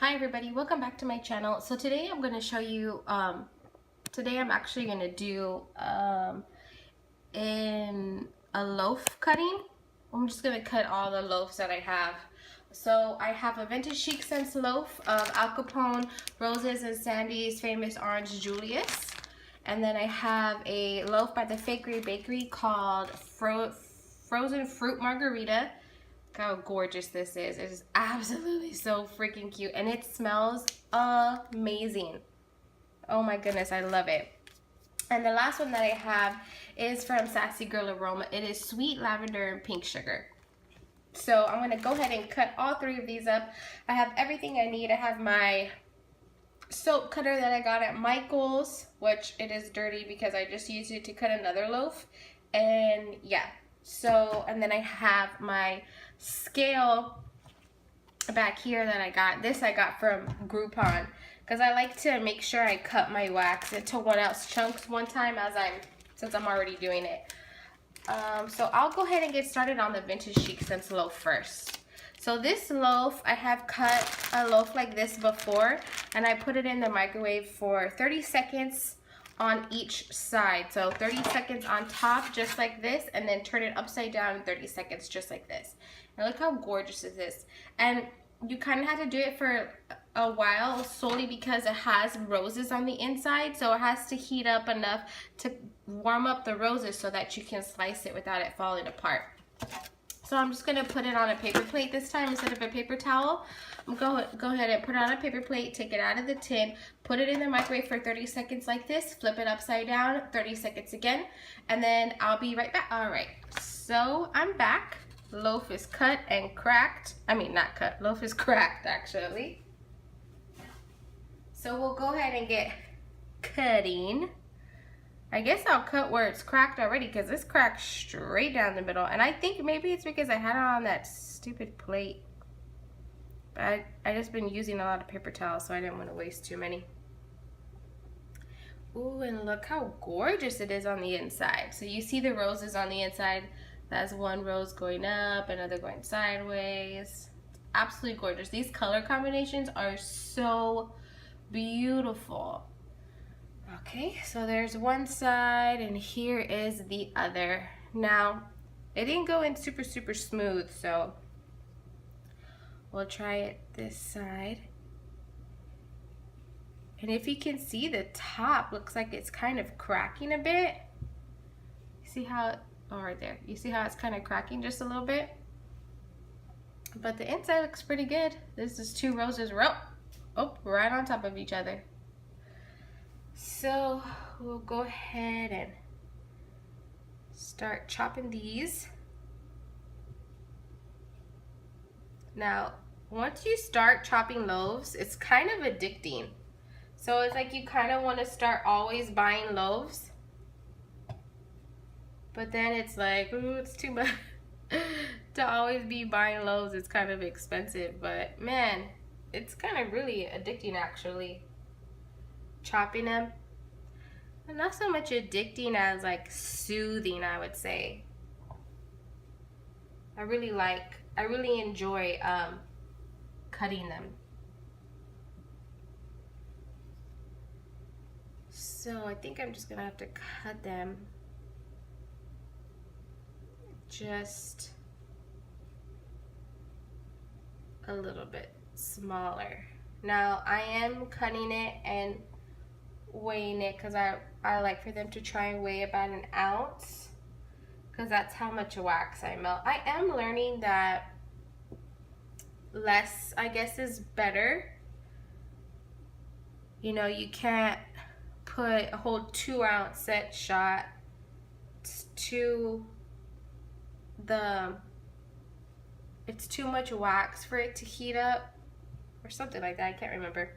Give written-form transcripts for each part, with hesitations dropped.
Hi everybody, welcome back to my channel. So today I'm going to show you, today I'm actually going to do in a loaf cutting. I'm just going to cut all the loaves that I have. So I have a vintage chic scents loaf of Al Capone, Roses and Sandy's famous Orange Julius. And then I have a loaf by the Fakery bakery called Frozen Fruit Margarita. Look how gorgeous this is. It is absolutely so freaking cute, and it smells amazing. Oh my goodness, I love it. And the last one that I have is from Sassy Girl Aroma. It is sweet lavender and pink sugar. So I'm gonna go ahead and cut all three of these up. I have everything I need. I have my soap cutter that I got at Michael's, which it is dirty because I just used it to cut another loaf. And yeah, so, and then I have my scale back here that I got. This I got from Groupon because I like to make sure I cut my wax into 1-ounce chunks one time since I'm already doing it. So I'll go ahead and get started on the vintage chic scents loaf first. So this loaf, I have cut a loaf like this before, and I put it in the microwave for 30 seconds on each side. So 30 seconds on top, just like this, and then turn it upside down in 30 seconds, just like this. And look how gorgeous it is. And you kind of have to do it for a while solely because it has roses on the inside, so it has to heat up enough to warm up the roses so that you can slice it without it falling apart. So I'm just going to put it on a paper plate this time instead of a paper towel. Go ahead and put it on a paper plate, take it out of the tin, put it in the microwave for 30 seconds like this, flip it upside down, 30 seconds again, and then I'll be right back. Alright, so I'm back. Loaf is cut and cracked. I mean, not cut. Loaf is cracked, actually. So we'll go ahead and get cutting. I guess I'll cut where it's cracked already because it's cracked straight down the middle. And I think maybe it's because I had it on that stupid plate. But I just been using a lot of paper towels, so I didn't want to waste too many. Ooh, and look how gorgeous it is on the inside. So you see the roses on the inside. That's one rose going up, another going sideways. Absolutely gorgeous. These color combinations are so beautiful. Okay, so there's one side and here is the other. Now, it didn't go in super smooth, so we'll try it this side. And if you can see, the top looks like it's kind of cracking a bit. See how, oh, right there. You see how it's kind of cracking just a little bit? But the inside looks pretty good. This is two roses right on top of each other. So we'll go ahead and start chopping these. Now, once you start chopping loaves, it's kind of addicting. So it's like you kind of want to start always buying loaves. But then it's like, ooh, it's too much to always be buying loaves. It's kind of expensive, but man, it's kind of really addicting actually. Chopping them. And not so much addicting as like soothing, I would say. I really enjoy cutting them. So I think I'm just gonna have to cut them just a little bit smaller. Now I am cutting it and weighing it because I like for them to try and weigh about 1 ounce because that's how much wax I melt. I am learning that less, I guess, is better. You know, you can't put a whole 2-ounce set shot to it's too much wax for it to heat up or something like that. I can't remember.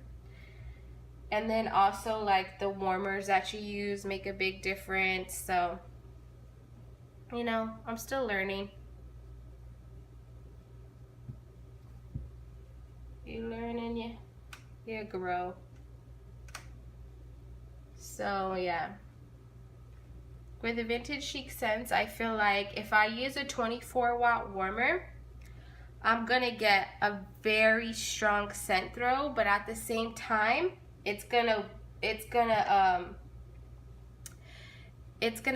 And then also like the warmers that you use make a big difference. So, you know, I'm still learning. You learning, you grow. So yeah. With the vintage chic scents, I feel like if I use a 24-watt warmer, I'm gonna get a very strong scent throw, but at the same time, it's gonna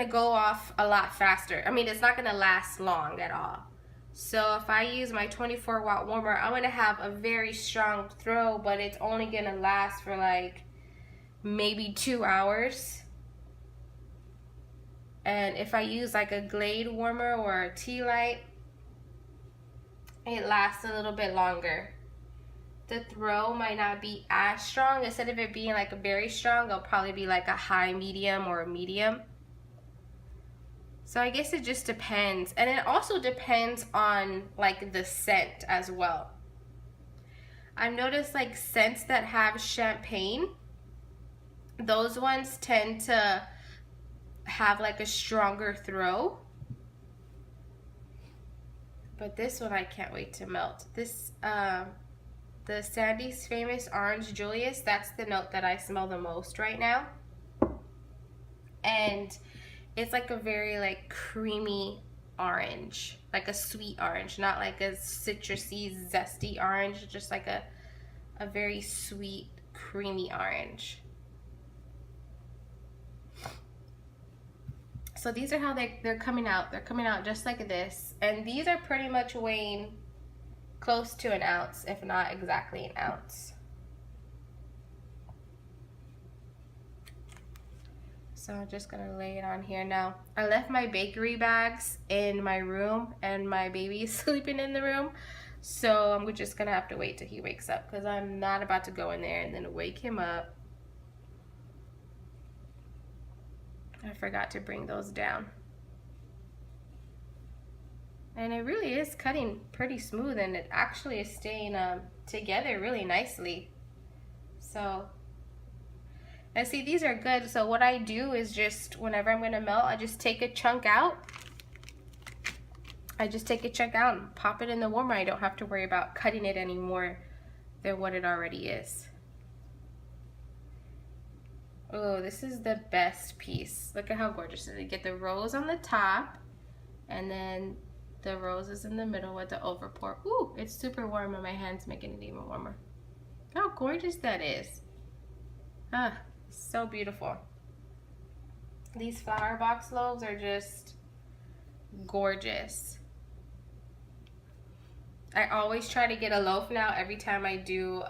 go off a lot faster. I mean, it's not gonna last long at all. So if I use my 24-watt warmer, I'm gonna have a very strong throw, but it's only gonna last for like maybe 2 hours. And if I use like a Glade warmer or a tea light, it lasts a little bit longer. The throw might not be as strong. Instead of it being like a very strong, it'll probably be like a high medium or a medium. So I guess it just depends. And it also depends on like the scent as well. I've noticed like scents that have champagne, those ones tend to have like a stronger throw. But this one I can't wait to melt. This the Sandy's Famous Orange Julius, that's the note that I smell the most right now. And it's like a very like creamy orange, like a sweet orange, not like a citrusy, zesty orange, just like a very sweet, creamy orange. So these are how they're coming out. They're coming out just like this. And these are pretty much weighing close to an ounce, if not exactly an ounce. So I'm just gonna lay it on here now. I left my bakery bags in my room and my baby is sleeping in the room. So I'm just gonna have to wait till he wakes up because I'm not about to go in there and then wake him up. I forgot to bring those down. And it really is cutting pretty smooth, and it actually is staying together really nicely. So, and see, these are good. So what I do is just, whenever I'm gonna melt, I just take a chunk out. I just take a chunk out and pop it in the warmer. I don't have to worry about cutting it any more than what it already is. Oh, this is the best piece. Look at how gorgeous it is. You get the rose on the top, and then the roses in the middle with the overpour. Ooh, it's super warm on my hands, making it even warmer. How gorgeous that is. Ah, so beautiful. These flower box loaves are just gorgeous. I always try to get a loaf now. Every time I do,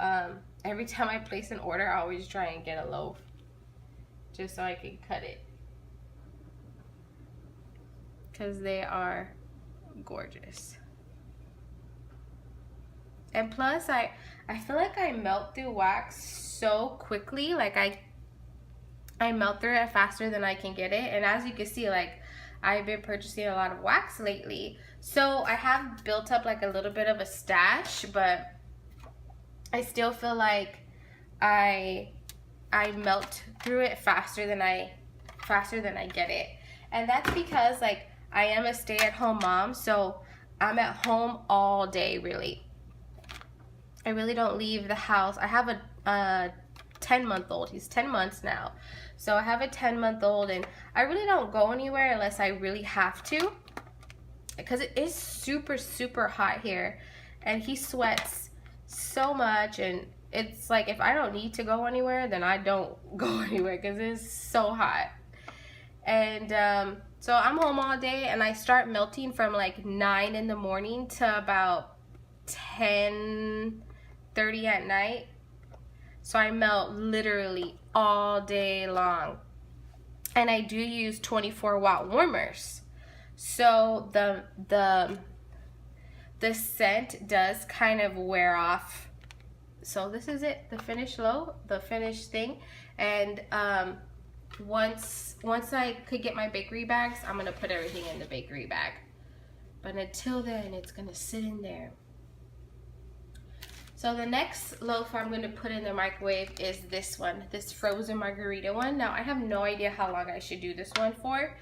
every time I place an order, I always try and get a loaf, just so I can cut it, because they are gorgeous. And plus I feel like I melt through wax so quickly. Like I melt through it faster than I can get it. And as you can see, like, I've been purchasing a lot of wax lately, so I have built up like a little bit of a stash, but I still feel like I melt through it faster than I get it. And that's because, like, I am a stay-at-home mom, so I'm at home all day, really. I really don't leave the house. I have a 10-month-old. He's 10 months now. So I have a 10-month-old, and I really don't go anywhere unless I really have to, because it is super, super hot here, and he sweats so much, and it's like, if I don't need to go anywhere, then I don't go anywhere because it's so hot. And so I'm home all day, and I start melting from like 9 in the morning to about 10:30 at night. So I melt literally all day long. And I do use 24-watt warmers. So the scent does kind of wear off. So this is it, the finished loaf, the finished thing. And once I could get my bakery bags, I'm gonna put everything in the bakery bag. But until then, it's gonna sit in there. So the next loaf I'm gonna put in the microwave is this one, this frozen margarita one. Now I have no idea how long I should do this one for.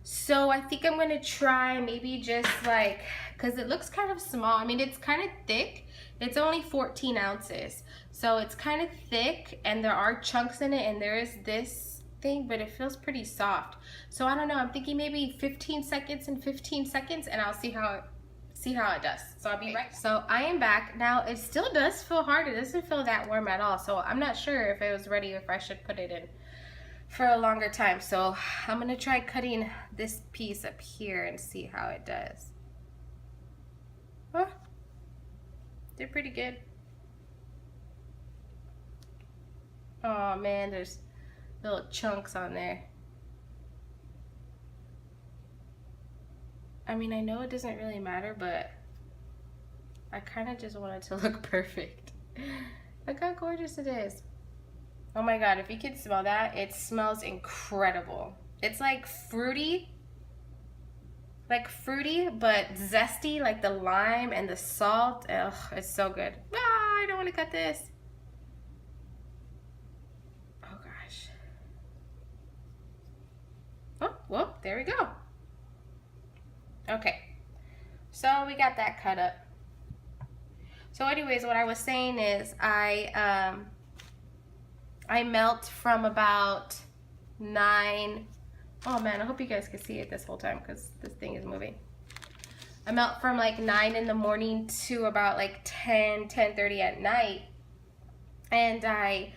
So I think I'm gonna try maybe just like, cause it looks kind of small. I mean, it's kind of thick. It's only 14 ounces. So it's kind of thick, and there are chunks in it, and there is this thing, but it feels pretty soft. So I don't know, I'm thinking maybe 15 seconds and 15 seconds, and I'll see how see how it does. So I'll be right back. So I am back. Now it still does feel hard. It doesn't feel that warm at all. So I'm not sure if it was ready or if I should put it in for a longer time. So I'm gonna try cutting this piece up here and see how it does. Oh, they're pretty good. Oh man, there's little chunks on there. I mean, I know it doesn't really matter, but I kind of just want it to look perfect. Look how gorgeous it is. Oh my god, if you can smell that, it smells incredible. It's like fruity, but zesty, like the lime and the salt. Ugh, it's so good. Ah, I don't want to cut this. Oh gosh. Oh, well, there we go. Okay, so we got that cut up. So anyways, what I was saying is I melt from about 9. Oh man, I hope you guys can see it this whole time because this thing is moving. I melt from like 9 in the morning to about like 10:30 at night. And I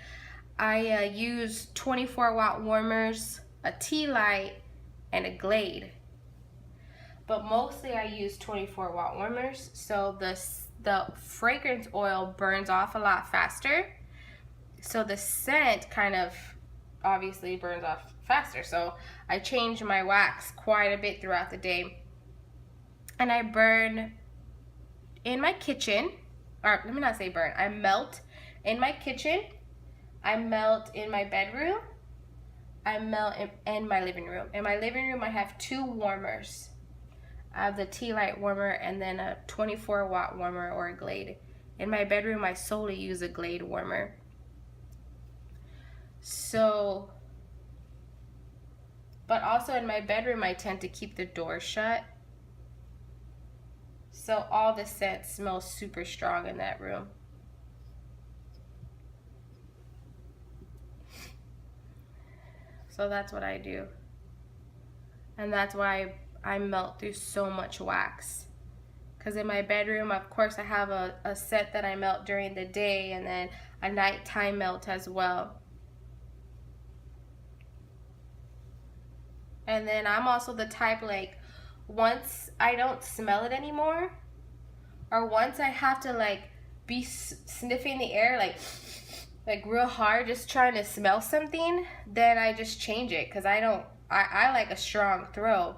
use 24-watt warmers, a tea light, and a Glade. But mostly I use 24-watt warmers, so the fragrance oil burns off a lot faster. So the scent kind of obviously burns off faster. So I change my wax quite a bit throughout the day. And I burn in my kitchen, or let me not say burn, I melt in my kitchen, I melt in my bedroom, I melt in my living room. In my living room I have 2 warmers. I have the tea light warmer and then a 24-watt warmer or a Glade. In my bedroom I solely use a Glade warmer. So, but also in my bedroom I tend to keep the door shut. So all the scent smells super strong in that room. So that's what I do. And that's why I melt through so much wax. Because in my bedroom, of course, I have a set that I melt during the day and then a nighttime melt as well. And then I'm also the type, like, once I don't smell it anymore, or once I have to like be sniffing the air like real hard, just trying to smell something, then I just change it, because I like a strong throw.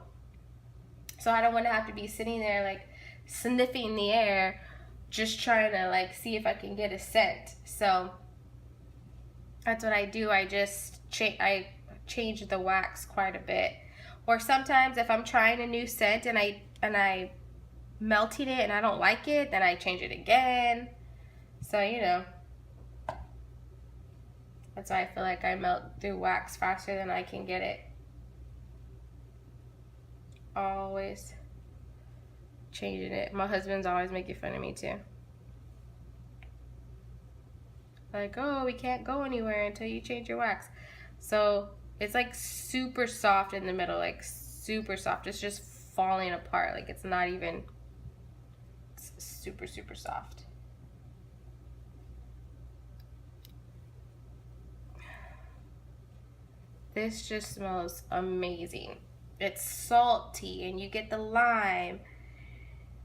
So I don't want to have to be sitting there like sniffing the air, just trying to like see if I can get a scent. So that's what I do. I just change the wax quite a bit. Or sometimes if I'm trying a new scent and I melted it and I don't like it, then I change it again. So, you know, that's why I feel like I melt through wax faster than I can get it. Always changing it. My husband's always making fun of me too. Like, oh, we can't go anywhere until you change your wax. So it's like super soft in the middle, like super soft. It's just falling apart. Like it's not even, it's super, super soft. This just smells amazing. It's salty and you get the lime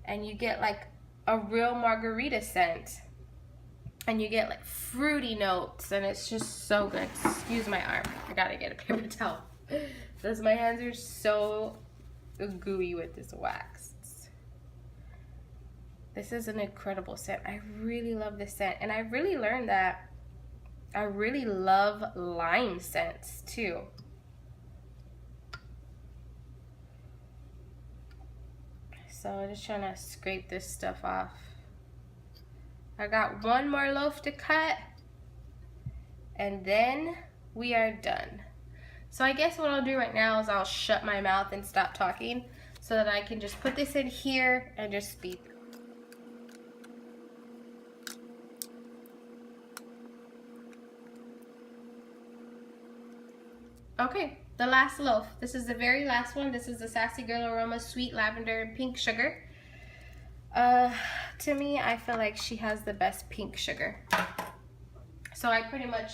and you get like a real margarita scent. And you get like fruity notes, and it's just so good. Excuse my arm. I gotta get a paper towel. Because my hands are so gooey with this wax. This is an incredible scent. I really love this scent. And I really learned that I really love lime scents too. So I'm just trying to scrape this stuff off. I got one more loaf to cut and then we are done. So I guess what I'll do right now is I'll shut my mouth and stop talking so that I can just put this in here and just speak. Okay, the last loaf. This is the very last one. This is the Sassy Girl Aroma Sweet Lavender and Pink Sugar. To me, I feel like she has the best pink sugar. So I pretty much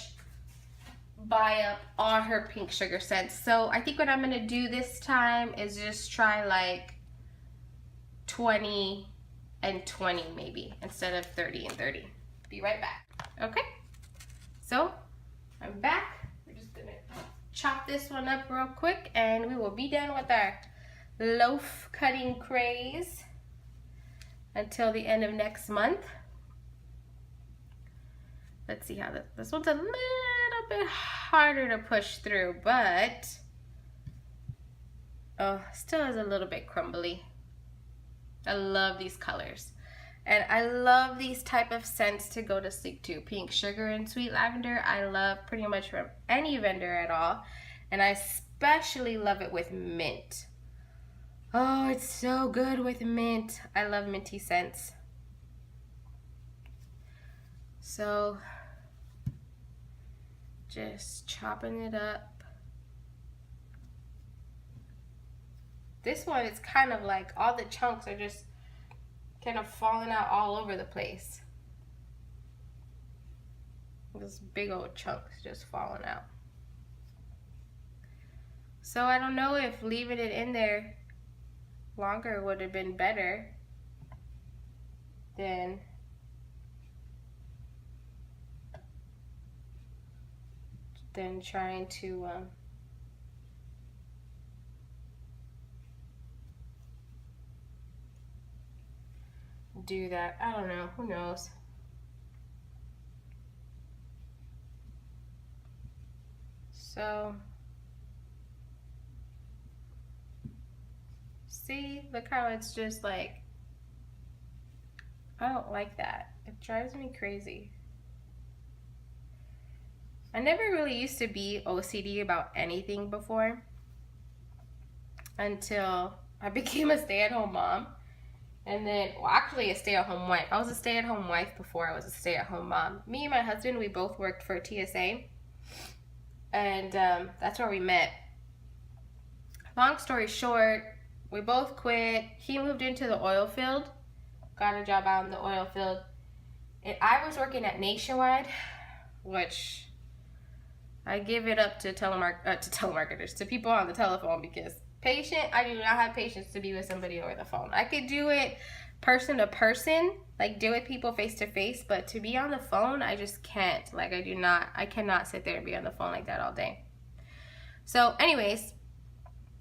buy up all her pink sugar scents. So I think what I'm gonna do this time is just try like 20 and 20 maybe, instead of 30 and 30. Be right back. Okay, so I'm back. We're just gonna chop this one up real quick and we will be done with our loaf cutting craze until the end of next month. Let's see how this one's a little bit harder to push through, but oh, still is a little bit crumbly. I love these colors. And I love these type of scents to go to sleep to. Pink sugar and sweet lavender, I love pretty much from any vendor at all. And I especially love it with mint. Oh, it's so good with mint. I love minty scents. So, just chopping it up. This one is kind of like all the chunks are just kind of falling out all over the place. This big old chunks just falling out. So I don't know if leaving it in there longer would have been better than trying to do that. I don't know, who knows. So see, look how it's just like, I don't like that. It drives me crazy. I never really used to be OCD about anything before until I became a stay-at-home mom. And then, well, actually a stay-at-home wife. I was a stay-at-home wife before I was a stay-at-home mom. Me and my husband, we both worked for TSA. And that's where we met. Long story short, we both quit. He moved into the oil field. Got a job out in the oil field. And I was working at Nationwide, which I give it up to telemarketers, to people on the telephone, because I do not have patience to be with somebody over the phone. I could do it person to person, like deal with people face to face, but to be on the phone, I just can't. Like I cannot sit there and be on the phone like that all day. So anyways,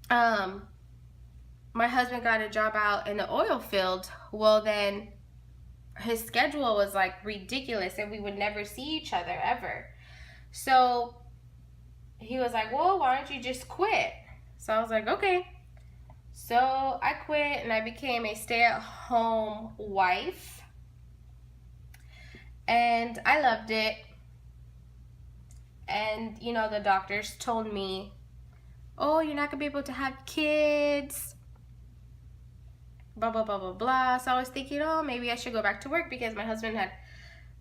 my husband got a job out in the oil field. Well, then his schedule was like ridiculous and we would never see each other ever. So he was like, well, why don't you just quit? So I was like, okay. So I quit and I became a stay-at-home wife. And I loved it. And, you know, the doctors told me, oh, you're not going to be able to have kids. Blah, blah, blah, blah, blah. So I was thinking, oh, maybe I should go back to work, because my husband had,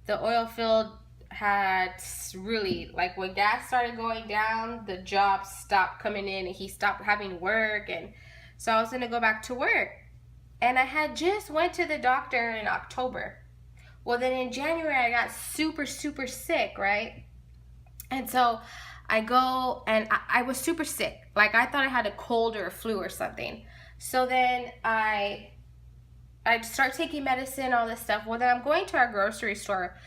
the oil field had really, like when gas started going down, the jobs stopped coming in and he stopped having work. And so I was going to go back to work. And I had just went to the doctor in October. Well, then in January, I got super, super sick, right? And so I go and I was super sick. Like I thought I had a cold or a flu or something. So then I start taking medicine, all this stuff. Well, then I'm going to our grocery store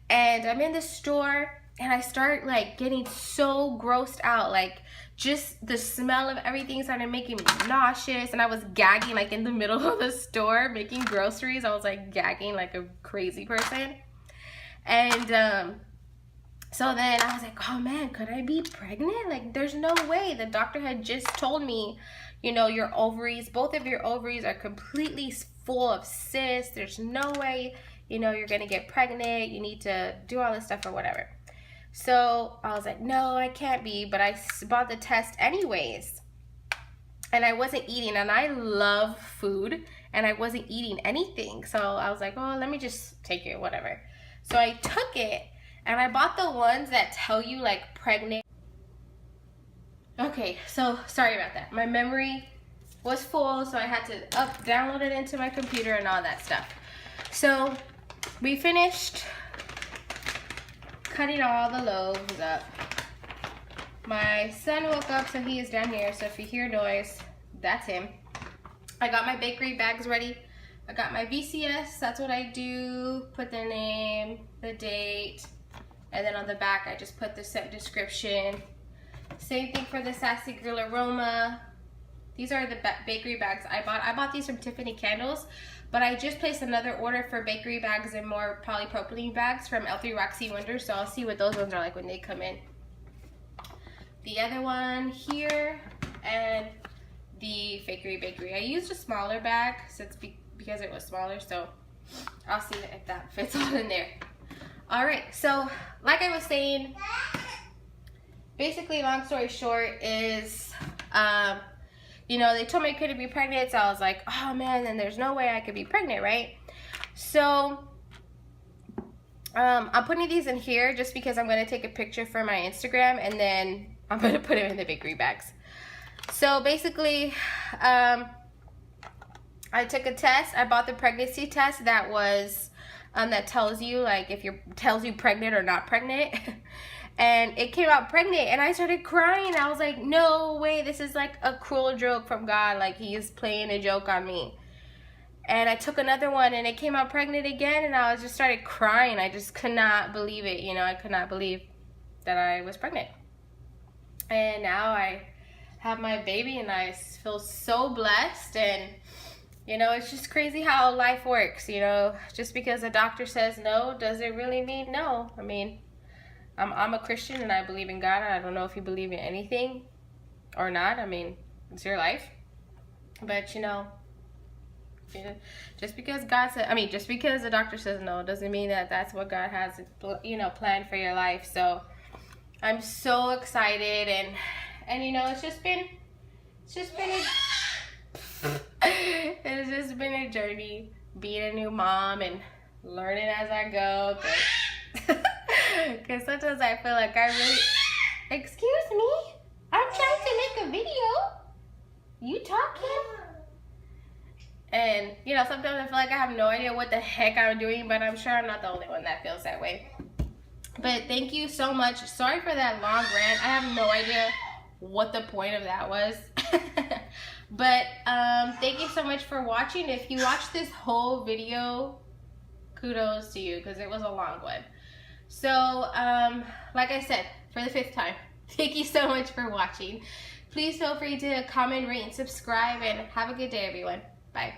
and I'm in the store and I start like getting so grossed out. Like just the smell of everything started making me nauseous, and I was gagging like in the middle of the store making groceries. I was like gagging like a crazy person. And so then I was like, oh man, could I be pregnant? Like there's no way. The doctor had just told me, you know, your ovaries, both of your ovaries are completely full of cysts. There's no way, you know, you're gonna get pregnant. You need to do all this stuff or whatever. So I was like, no, I can't be, but I bought the test anyways. And I wasn't eating, and I love food, and I wasn't eating anything. So I was like, oh, let me just take it, whatever. So I took it, and I bought the ones that tell you like pregnant. Okay, so sorry about that. My memory was full, so I had to download it into my computer and all that stuff. So we finished cutting all the loaves up. My son woke up, so he is down here, so if you hear noise, that's him. I got my bakery bags ready. I got my VCS, that's what I do. Put the name, the date, and then on the back I just put the set description. Same thing for the Sassy Grill Aroma. These are the bakery bags I bought. I bought these from Tiffany Candles, but I just placed another order for bakery bags and more polypropylene bags from L3 Roxy Wonders, so I'll see what those ones are like when they come in. The other one here, and the Fakery Bakery. I used a smaller bag because it was smaller, so I'll see if that fits all in there. All right, so like I was saying, basically, long story short is, you know, they told me I couldn't be pregnant, so I was like, oh man, then there's no way I could be pregnant, right? So I'm putting these in here just because I'm going to take a picture for my Instagram, and then I'm going to put them in the bakery bags. So basically, I took a test. I bought the pregnancy test that was, that tells you, like, if tells you pregnant or not pregnant. And it came out pregnant, and I started crying. I was like, no way, this is like a cruel joke from God. Like, he is playing a joke on me. And I took another one, and it came out pregnant again, and I just started crying. I just could not believe it. You know, I could not believe that I was pregnant. And now I have my baby, and I feel so blessed. And you know, it's just crazy how life works. You know, just because a doctor says no doesn't really mean no. I mean, I'm a Christian and I believe in God. I don't know if you believe in anything or not. I mean, it's your life. But you know, just because God said, just because the doctor says no doesn't mean that that's what God has, you know, planned for your life. So I'm so excited, and you know, it's just been a journey being a new mom and learning as I go. Because sometimes I feel like I really, excuse me, I'm trying to make a video. You talking? And you know, sometimes I feel like I have no idea what the heck I'm doing, but I'm sure I'm not the only one that feels that way. But thank you so much. Sorry for that long rant. I have no idea what the point of that was. But thank you so much for watching. If you watched this whole video, kudos to you, because it was a long one. So like I said, for the 5th time, thank you so much for watching. Please feel free to comment, rate, and subscribe, and have a good day, everyone. Bye.